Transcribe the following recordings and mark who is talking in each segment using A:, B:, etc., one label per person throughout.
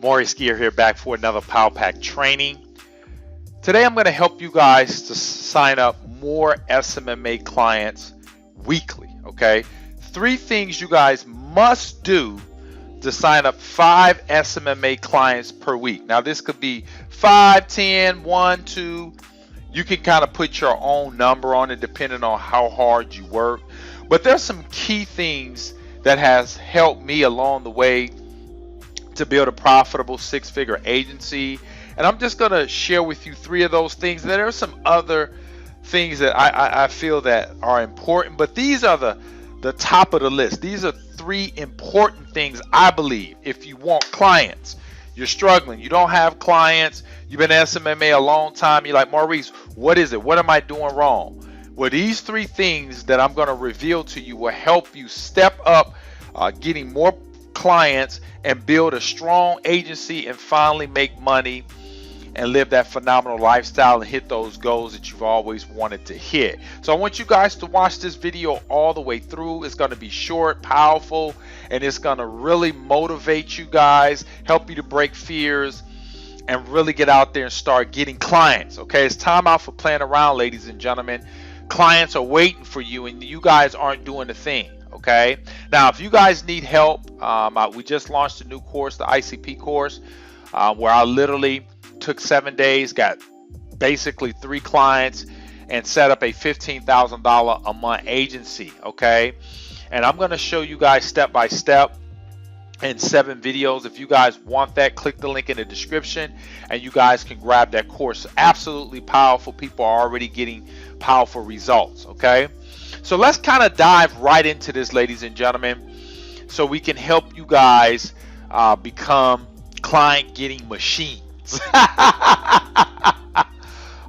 A: Maurice here back for another Power Pack training. Today I'm going to help you guys to sign up more SMMA clients weekly, okay? 3 things you guys must do to sign up 5 SMMA clients per week. Now this could be 5, 10, 1, 2. You can kind of put your own number on it depending on how hard you work. But there's some key things that has helped me along the way to build a profitable 6-figure agency, and I'm just going to share with you 3 of those things. There are some other things that I feel that are important, but these are the top of the list. These are 3 important things I believe. If you want clients, you're struggling, you don't have clients, you've been SMMA a long time, you're like, Maurice, what is it? What am I doing wrong? Well, these 3 things that I'm going to reveal to you will help you step up getting more clients and build a strong agency and finally make money and live that phenomenal lifestyle and hit those goals that you've always wanted to hit. So I want you guys to watch this video all the way through. It's going to be short, powerful, and it's going to really motivate you guys, help you to break fears, and really get out there and start getting clients. Okay, it's time out for playing around, ladies and gentlemen. Clients are waiting for you and you guys aren't doing a thing. Okay, now if you guys need help, we just launched a new course, the ICP course, where I literally took 7 days, got basically 3 clients, and set up a $15,000 a month agency. Okay, and I'm going to show you guys step by step in 7 videos. If you guys want that, click the link in the description and you guys can grab that course. Absolutely powerful. People are already getting powerful results. Okay, so let's kind of dive right into this, ladies and gentlemen, so we can help you guys become client getting machines.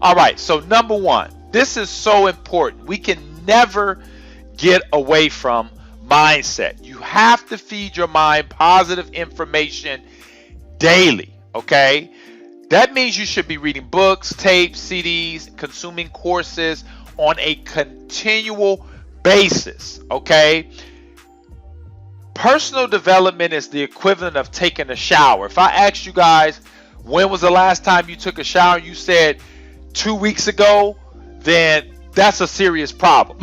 A: All right, so number 1, this is so important. We can never get away from mindset. You have to feed your mind positive information daily. Okay, that means you should be reading books, tapes, CDs, consuming courses on a continual basis. Okay, personal development is the equivalent of taking a shower. If I asked you guys when was the last time you took a shower, you said 2 weeks ago, then that's a serious problem.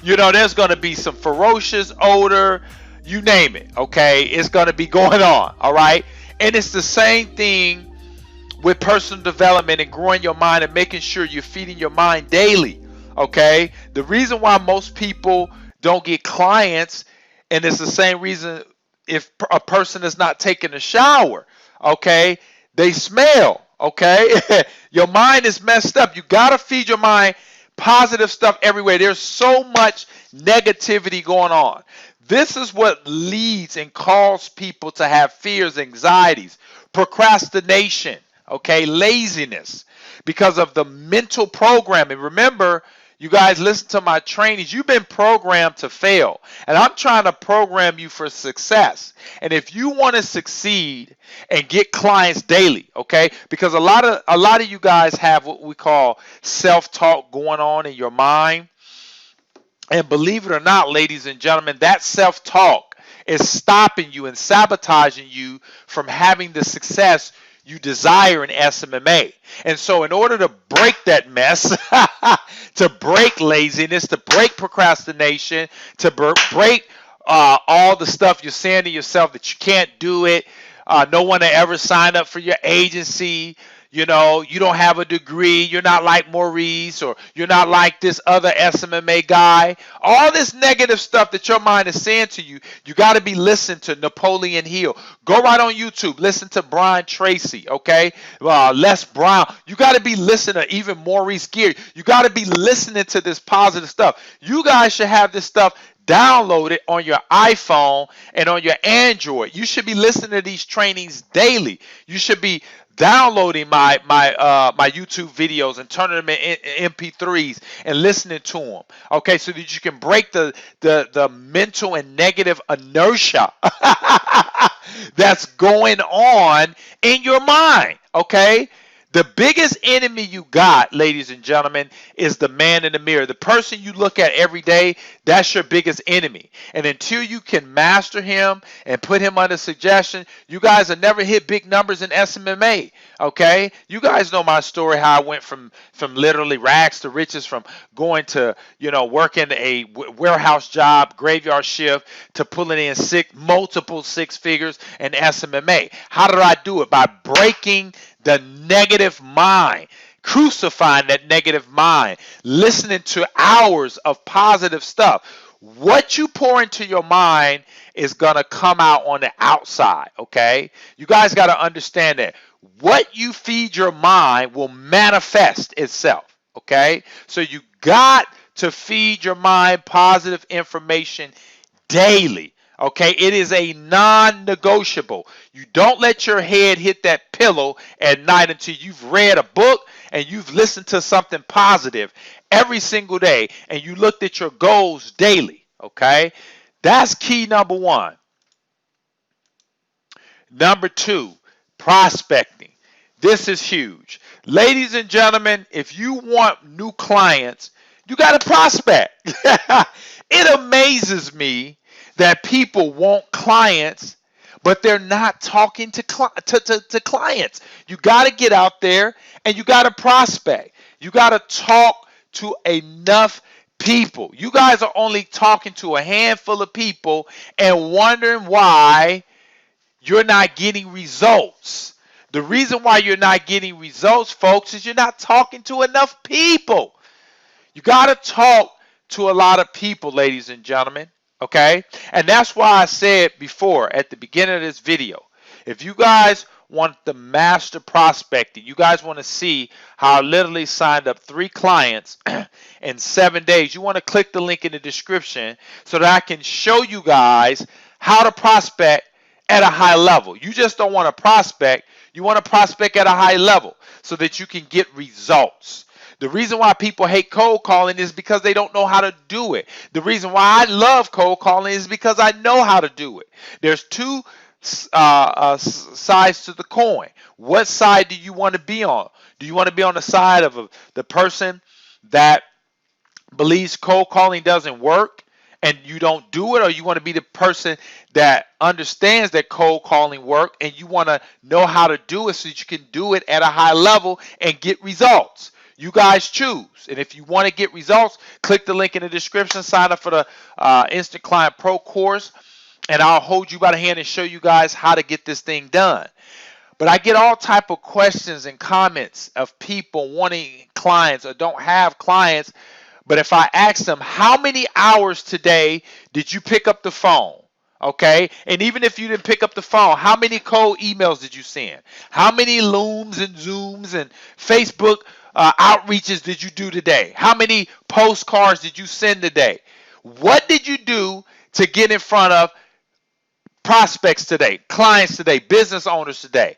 A: You know, there's going to be some ferocious odor, you name it. Okay, it's going to be going on. All right, and it's the same thing with personal development and growing your mind and making sure you're feeding your mind daily. Okay, the reason why most people don't get clients, and it's the same reason if a person is not taking a shower. Okay, they smell. Okay, your mind is messed up. You got to feed your mind positive stuff everywhere. There's so much negativity going on. This is what leads and causes people to have fears, anxieties, procrastination, okay, laziness, because of the mental programming. Remember, you guys listen to my trainings. You've been programmed to fail, and I'm trying to program you for success. And if you want to succeed and get clients daily, okay, because a lot of you guys have what we call self-talk going on in your mind, and believe it or not, ladies and gentlemen, that self-talk is stopping you and sabotaging you from having the success you desire in SMMA. And so in order to break that mess, to break laziness, to break procrastination, to break all the stuff you're saying to yourself that you can't do it, no one will ever sign up for your agency, you know, you don't have a degree, you're not like Maurice, or you're not like this other SMMA guy. All this negative stuff that your mind is saying to you, you got to be listening to Napoleon Hill. Go right on YouTube, listen to Brian Tracy, okay? Les Brown. You got to be listening to even Maurice Gear. You got to be listening to this positive stuff. You guys should have this stuff download it on your iPhone and on your Android. You should be listening to these trainings daily. You should be downloading my YouTube videos and turning them in MP3s and listening to them. Okay, so that you can break the mental and negative inertia that's going on in your mind. Okay, The biggest enemy you got, ladies and gentlemen, is the man in the mirror. The person you look at every day, that's your biggest enemy. And until you can master him and put him under suggestion, you guys will never hit big numbers in SMMA. Okay? You guys know my story, how I went from literally rags to riches, from going to, working a warehouse job, graveyard shift, to pulling in multiple six figures in SMMA. How did I do it? By breaking the negative mind, crucifying that negative mind, listening to hours of positive stuff. What you pour into your mind is going to come out on the outside, okay? You guys got to understand that. What you feed your mind will manifest itself, okay? So you got to feed your mind positive information daily. Okay, it is a non-negotiable. You don't let your head hit that pillow at night until you've read a book and you've listened to something positive every single day and you looked at your goals daily. Okay, that's key number one. Number two, prospecting. This is huge. Ladies and gentlemen, if you want new clients, you got to prospect. It amazes me that people want clients, but they're not talking to clients. You got to get out there and you got to prospect. You got to talk to enough people. You guys are only talking to a handful of people and wondering why you're not getting results. The reason why you're not getting results, folks, is you're not talking to enough people. You got to talk to a lot of people, ladies and gentlemen. Okay, and that's why I said before at the beginning of this video, if you guys want the master prospecting, you guys want to see how I literally signed up 3 clients in 7 days, you want to click the link in the description so that I can show you guys how to prospect at a high level. You just don't want to prospect, you want to prospect at a high level so that you can get results. The reason why people hate cold calling is because they don't know how to do it. The reason why I love cold calling is because I know how to do it. There's 2 sides to the coin. What side do you want to be on? Do you want to be on the side of the person that believes cold calling doesn't work and you don't do it, or you want to be the person that understands that cold calling work and you want to know how to do it so that you can do it at a high level and get results? You guys choose. And if you want to get results, click the link in the description, sign up for the Instant Client Pro course, and I'll hold you by the hand and show you guys how to get this thing done. But I get all type of questions and comments of people wanting clients or don't have clients. But if I ask them, how many hours today did you pick up the phone? Okay, and even if you didn't pick up the phone, how many cold emails did you send? How many Looms and Zooms and Facebook outreaches did you do today? How many postcards did you send today? What did you do to get in front of prospects today, clients today, business owners today?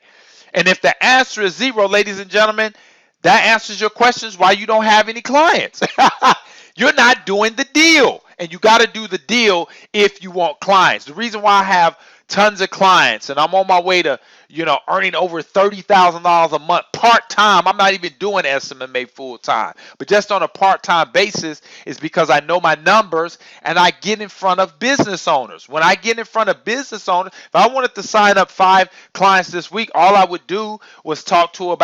A: And if the answer is 0, ladies and gentlemen, that answers your questions why you don't have any clients. You're not doing the deal. And you got to do the deal if you want clients. The reason why I have tons of clients and I'm on my way to, earning over $30,000 a month part-time. I'm not even doing SMMA full-time, but just on a part-time basis is because I know my numbers and I get in front of business owners. When I get in front of business owners, if I wanted to sign up 5 clients this week, all I would do was talk to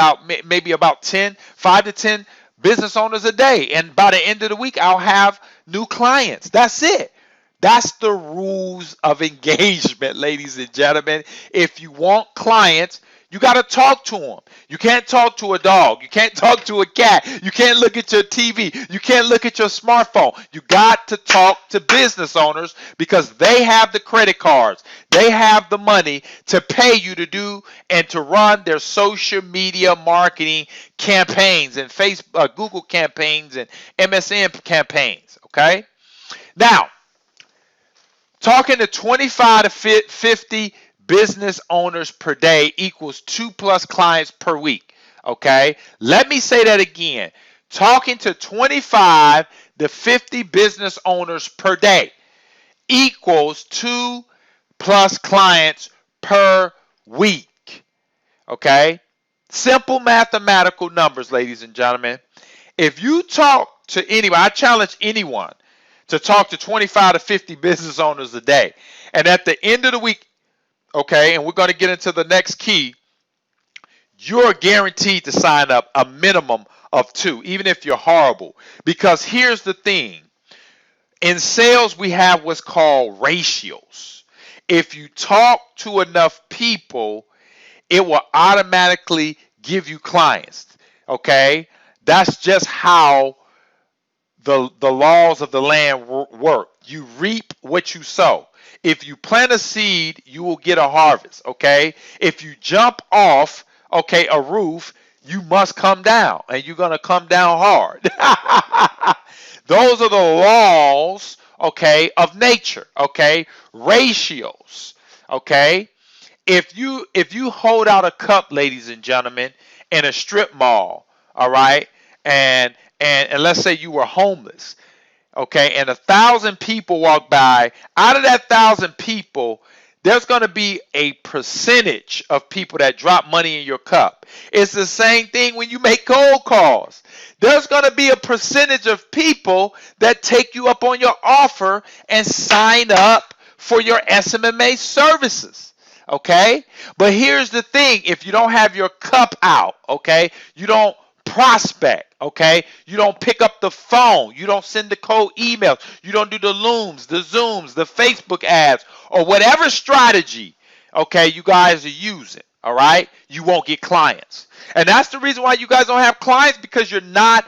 A: maybe about 5 to 10 business owners a day. And by the end of the week, I'll have new clients. That's it. That's the rules of engagement, ladies and gentlemen. If you want clients, you got to talk to them. You can't talk to a dog. You can't talk to a cat. You can't look at your TV. You can't look at your smartphone. You got to talk to business owners because they have the credit cards. They have the money to pay you to do and to run their social media marketing campaigns and Facebook, Google campaigns and MSN campaigns, okay? Now, talking to 25 to 50 business owners per day equals 2+ clients per week. Okay, let me say that again. Talking to 25 to 50 business owners per day equals 2+ clients per week. Okay, Simple mathematical numbers, ladies and gentlemen. If you talk to anyone, I challenge anyone to talk to 25 to 50 business owners a day. And at the end of the week, okay, and we're going to get into the next key, you're guaranteed to sign up a minimum of 2, even if you're horrible. Because here's the thing. In sales, we have what's called ratios. If you talk to enough people, it will automatically give you clients. Okay? That's just how the laws of the land work. You reap what you sow. If you plant a seed, you will get a harvest. Okay? If you jump off, okay, a roof, you must come down, and you're going to come down hard. Those are the laws, okay, of nature, okay? Ratios, okay? If you hold out a cup, ladies and gentlemen, in a strip mall, all right, and let's say you were homeless, okay, and 1,000 people walk by, out of that 1,000 people, there's going to be a percentage of people that drop money in your cup. It's the same thing when you make cold calls. There's going to be a percentage of people that take you up on your offer and sign up for your SMMA services. Okay? But here's the thing. If you don't have your cup out, okay, you don't prospect, okay? You don't pick up the phone. You don't send the cold emails. You don't do the Looms, the Zooms, the Facebook ads, or whatever strategy, okay, you guys are using, all right? You won't get clients. And that's the reason why you guys don't have clients, because you're not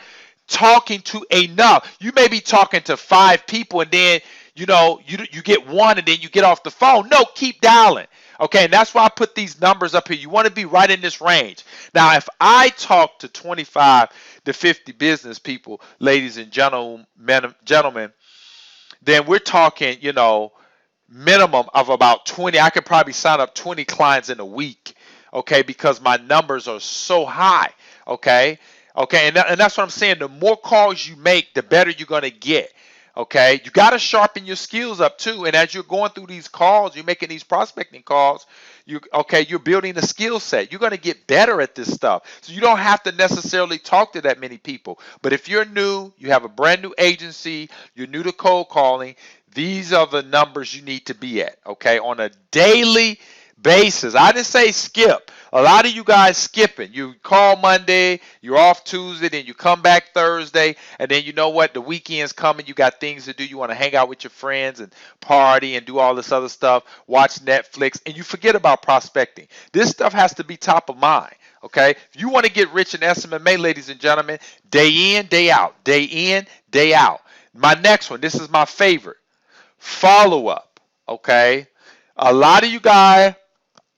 A: talking to enough. You may be talking to 5 people, and then, you get one, and then you get off the phone. No, keep dialing. Okay, and that's why I put these numbers up here. You want to be right in this range. Now, if I talk to 25 to 50 business people, ladies and gentlemen, then we're talking, minimum of about 20. I could probably sign up 20 clients in a week, okay, because my numbers are so high, okay? Okay, and that's what I'm saying. The more calls you make, the better you're going to get. Okay, you got to sharpen your skills up too. And as you're going through these calls, you're making these prospecting calls, you're building a skill set. You're going to get better at this stuff. So you don't have to necessarily talk to that many people. But if you're new, you have a brand new agency, you're new to cold calling, these are the numbers you need to be at, okay, on a daily basis. I didn't say skip. A lot of you guys skipping. You call Monday, you're off Tuesday, then you come back Thursday, and then you know what? The weekend's coming. You got things to do. You want to hang out with your friends and party and do all this other stuff, watch Netflix, and you forget about prospecting. This stuff has to be top of mind. Okay? If you want to get rich in SMMA, ladies and gentlemen, day in, day out. Day in, day out. My next one, this is my favorite. Follow up. Okay? A lot of you guys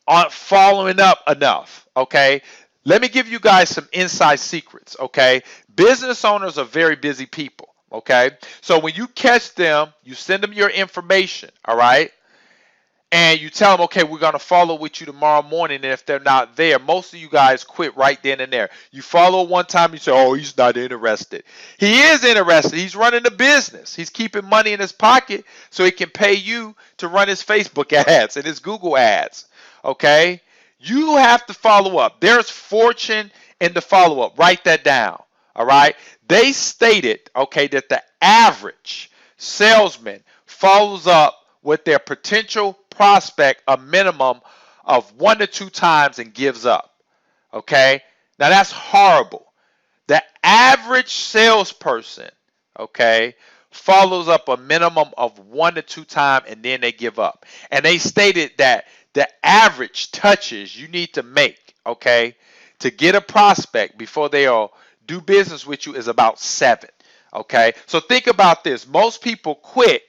A: aren't following up enough, okay? Let me give you guys some inside secrets, okay? Business owners are very busy people, okay? So when you catch them, you send them your information, all right? And you tell them, okay, we're going to follow with you tomorrow morning, and if they're not there, most of you guys quit right then and there. You follow one time, you say, oh, he's not interested. He is interested. He's running a business. He's keeping money in his pocket so he can pay you to run his Facebook ads and his Google ads. Okay, you have to follow up. There's fortune in the follow up. Write that down. All right. They stated, okay, that the average salesman follows up with their potential prospect a minimum of 1 to 2 times and gives up. Okay. Now that's horrible. The average salesperson, okay, follows up a minimum of 1 to 2 times and then they give up. And they stated that the average touches you need to make, okay, to get a prospect before they'll do business with you is about 7, okay? So think about this. Most people quit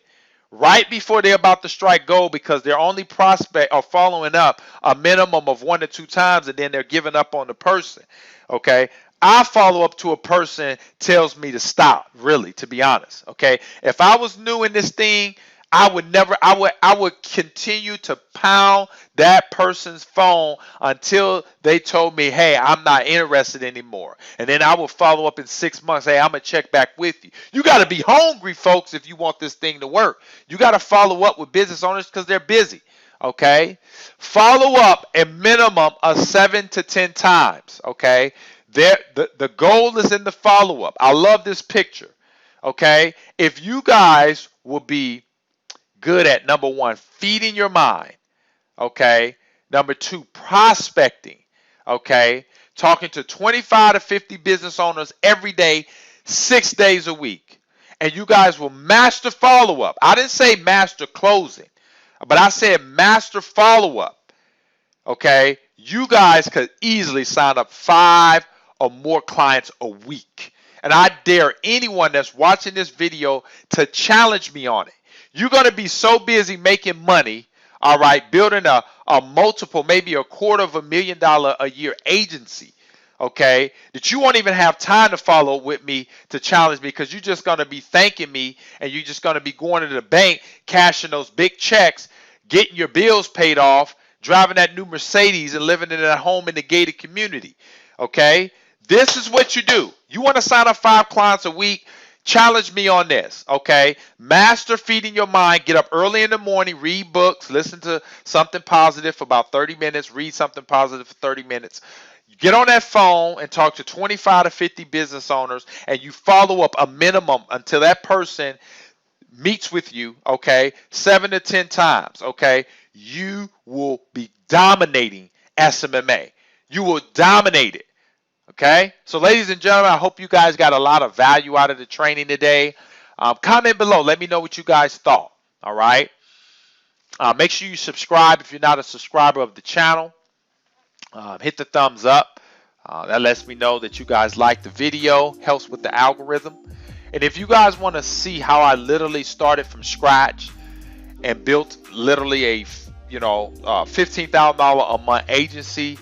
A: right before they're about to strike gold because their only prospect are following up a minimum of 1 to 2 times and then they're giving up on the person, okay? I follow up to a person tells me to stop, really, to be honest, okay? If I was new in this thing, I would continue to pound that person's phone until they told me, hey, I'm not interested anymore. And then I will follow up in 6 months. Hey, I'm going to check back with you. You got to be hungry, folks, if you want this thing to work. You got to follow up with business owners because they're busy. Okay, follow up a minimum of 7 to 10 times. Okay, the goal is in the follow up. I love this picture. Okay, if you guys will be good at number one, feeding your mind. Okay, number two, prospecting. Okay, talking to 25 to 50 business owners every day, 6 days a week, and you guys will master follow up. I didn't say master closing, but I said master follow up. Okay, you guys could easily sign up 5 or more clients a week. And I dare anyone that's watching this video to challenge me on it. You're going to be so busy making money, all right, building a multiple, maybe $250,000 a year agency, okay, that you won't even have time to follow with me to challenge me, because you're just going to be thanking me and you're just going to be going to the bank, cashing those big checks, getting your bills paid off, driving that new Mercedes and living in a home in the gated community. Okay, this is what you do. You want to sign up 5 clients a week? Challenge me on this. Okay, master feeding your mind. Get up early in the morning, read books, listen to something positive for about 30 minutes, read something positive for 30 minutes. Get on that phone and talk to 25 to 50 business owners, and you follow up a minimum until that person meets with you, okay, 7 to 10 times, okay, you will be dominating SMMA. You will dominate it, okay? So ladies and gentlemen, I hope you guys got a lot of value out of the training today. Comment below. Let me know what you guys thought, all right? Make sure you subscribe if you're not a subscriber of the channel. Hit the thumbs up. That lets me know that you guys like the video, helps with the algorithm. And if you guys want to see how I literally started from scratch and built literally a $15,000 a month agency,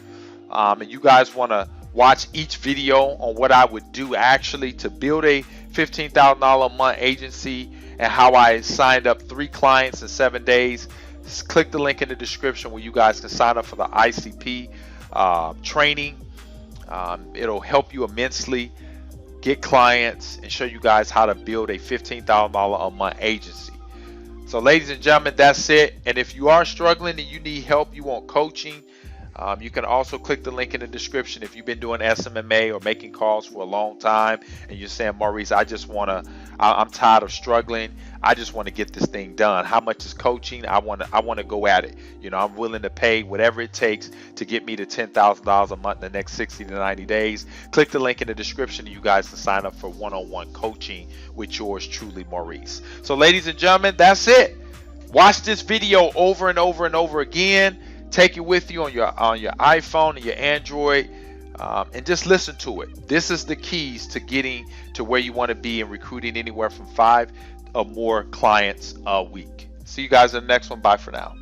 A: and you guys want to watch each video on what I would do actually to build a $15,000 a month agency and how I signed up 3 clients in 7 days, click the link in the description where you guys can sign up for the ICP training. It'll help you immensely get clients and show you guys how to build a $15,000 a month agency. So ladies and gentlemen, that's it. And if you are struggling and you need help, you want coaching, you can also click the link in the description if you've been doing SMMA or making calls for a long time and you're saying, Maurice, I'm tired of struggling. I just want to get this thing done. How much is coaching? I want to go at it. I'm willing to pay whatever it takes to get me to $10,000 a month in the next 60 to 90 days. Click the link in the description and you guys can sign up for one-on-one coaching with yours truly, Maurice. So ladies and gentlemen, that's it. Watch this video over and over and over again. Take it with you on your iPhone and your Android, and just listen to it. This is the keys to getting to where you want to be and recruiting anywhere from 5 or more clients a week. See you guys in the next one. Bye for now.